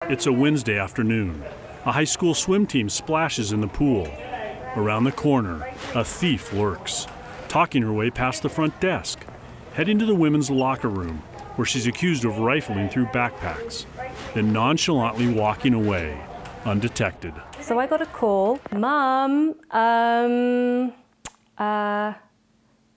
It's a Wednesday afternoon. A high school swim team splashes in the pool. Around the corner, a thief lurks, talking her way past the front desk, heading to the women's locker room, where she's accused of rifling through backpacks, then nonchalantly walking away, undetected. So I got a call, Mum,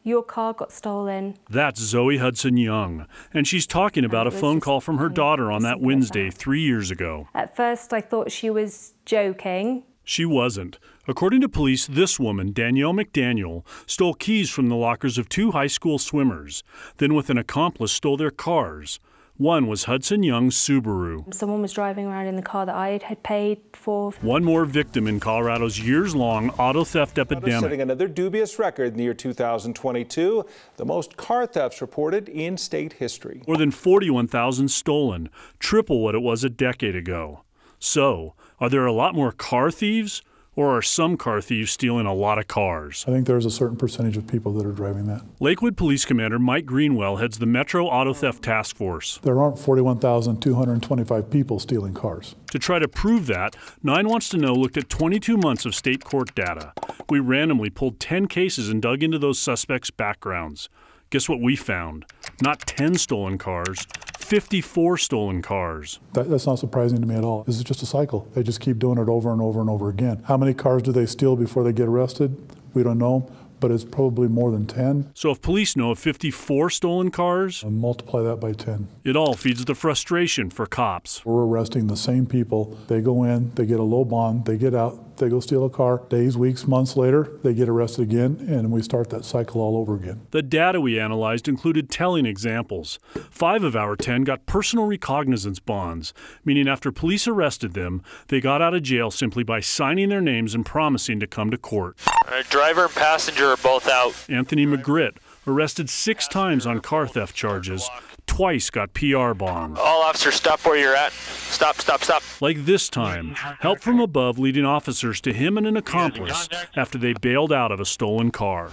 your car got stolen. That's Zoe Hudson Young, and she's talking about a phone call from her daughter on that Wednesday 3 years ago. At first I thought she was joking. She wasn't. According to police, this woman, Danielle McDaniel, stole keys from the lockers of two high school swimmers, then with an accomplice stole their cars. One was Hudson Young's Subaru. Someone was driving around in the car that I had paid for. One more victim in Colorado's years-long auto theft epidemic. Setting another dubious record in the year 2022, the most car thefts reported in state history. More than 41,000 stolen, triple what it was a decade ago. So, are there a lot more car thieves? Or are some car thieves stealing a lot of cars? I think there's a certain percentage of people that are driving that. Lakewood Police Commander Mike Greenwell heads the Metro Auto Theft Task Force. There aren't 41,225 people stealing cars. To try to prove that, 9 Wants to Know looked at 22 months of state court data. We randomly pulled 10 cases and dug into those suspects' backgrounds. Guess what we found? Not 10 stolen cars, 54 stolen cars. That's not surprising to me at all. This is just a cycle. They just keep doing it over and over and over again. How many cars do they steal before they get arrested? We don't know, but it's probably more than 10. So if police know of 54 stolen cars, And multiply that by 10. It all feeds the frustration for cops. We're arresting the same people. They go in, they get a low bond, they get out, they go steal a car. Days, weeks, months later, they get arrested again, and we start that cycle all over again. The data we analyzed included telling examples. 5 of our 10 got personal recognizance bonds, meaning after police arrested them, they got out of jail simply by signing their names and promising to come to court. All right, driver and passenger are both out. Anthony McGritt, arrested 6 times on car theft charges, twice got PR bonds. All officers, stop where you're at. Stop, stop, stop. Like this time, help from above leading officers to him and an accomplice after they bailed out of a stolen car.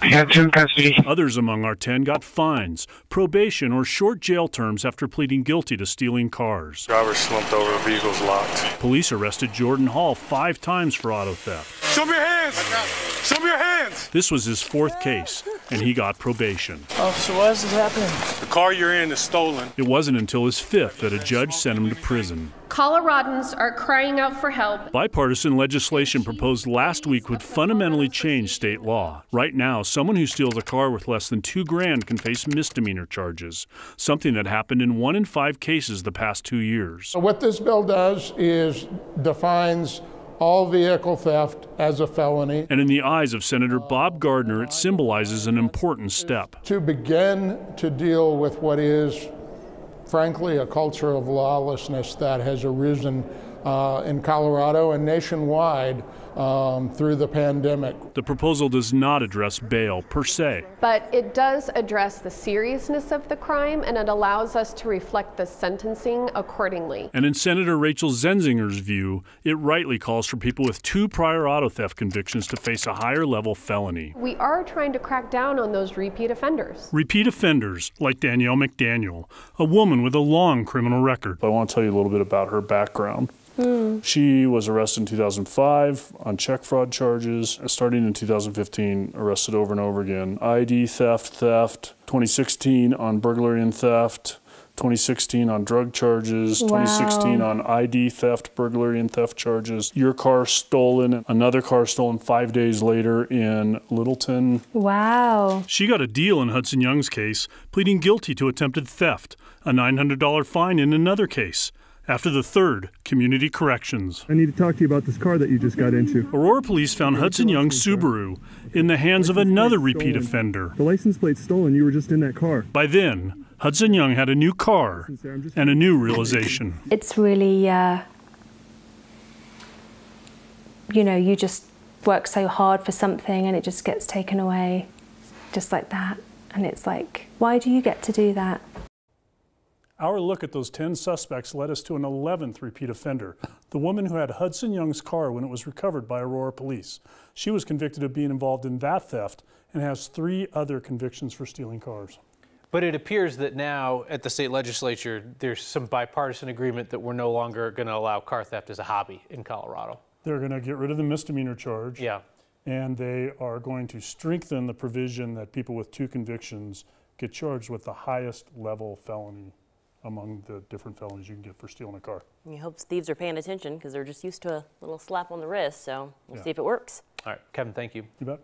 Others among our 10 got fines, probation, or short jail terms after pleading guilty to stealing cars. Driver slumped over, the vehicle's locked. Police arrested Jordan Hall 5 times for auto theft. Show me your hands! Show me your hands! This was his 4th case, and he got probation. Officer, why is this happening? The car you're in is stolen. It wasn't until his 5th that a judge sent him to prison. Coloradans are crying out for help. Bipartisan legislation proposed last week would fundamentally change state law. Right now, someone who steals a car worth less than $2,000 can face misdemeanor charges, something that happened in 1 in 5 cases the past 2 years. What this bill does is defines all vehicle theft as a felony. And in the eyes of Senator Bob Gardner, it symbolizes an important step. To begin to deal with what is, frankly, a culture of lawlessness that has arisen in Colorado and nationwide through the pandemic. The proposal does not address bail per se. But it does address the seriousness of the crime, and it allows us to reflect the sentencing accordingly. And in Senator Rachel Zenzinger's view, it rightly calls for people with 2 prior auto theft convictions to face a higher level felony. We are trying to crack down on those repeat offenders. Repeat offenders, like Danielle McDaniel, a woman with a long criminal record. I want to tell you a little bit about her background. She was arrested in 2005 on check fraud charges, starting in 2015, arrested over and over again. ID theft, 2016 on burglary and theft, 2016 on drug charges, 2016 on ID theft, burglary and theft charges. Your car stolen, another car stolen 5 days later in Littleton. Wow. She got a deal in Hudson Young's case, pleading guilty to attempted theft, a $900 fine in another case. After the 3rd, community corrections. I need to talk to you about this car that you just got into. Aurora police found Hudson Young's Subaru in the hands of another repeat offender. The license plate's stolen. You were just in that car. By then, Hudson Young had a new car and a new realization. It's really, you just work so hard for something and it just gets taken away just like that. And it's like, why do you get to do that? Our look at those 10 suspects led us to an 11th repeat offender, the woman who had Hudson Young's car when it was recovered by Aurora police. She was convicted of being involved in that theft and has 3 other convictions for stealing cars. But it appears that now at the state legislature, there's some bipartisan agreement that we're no longer going to allow car theft as a hobby in Colorado. They're going to get rid of the misdemeanor charge. Yeah. And they are going to strengthen the provision that people with 2 convictions get charged with the highest level felony among the different felonies you can get for stealing a car. You hope thieves are paying attention because they're just used to a little slap on the wrist, so we'll see if it works. All right, Kevin, thank you. You bet.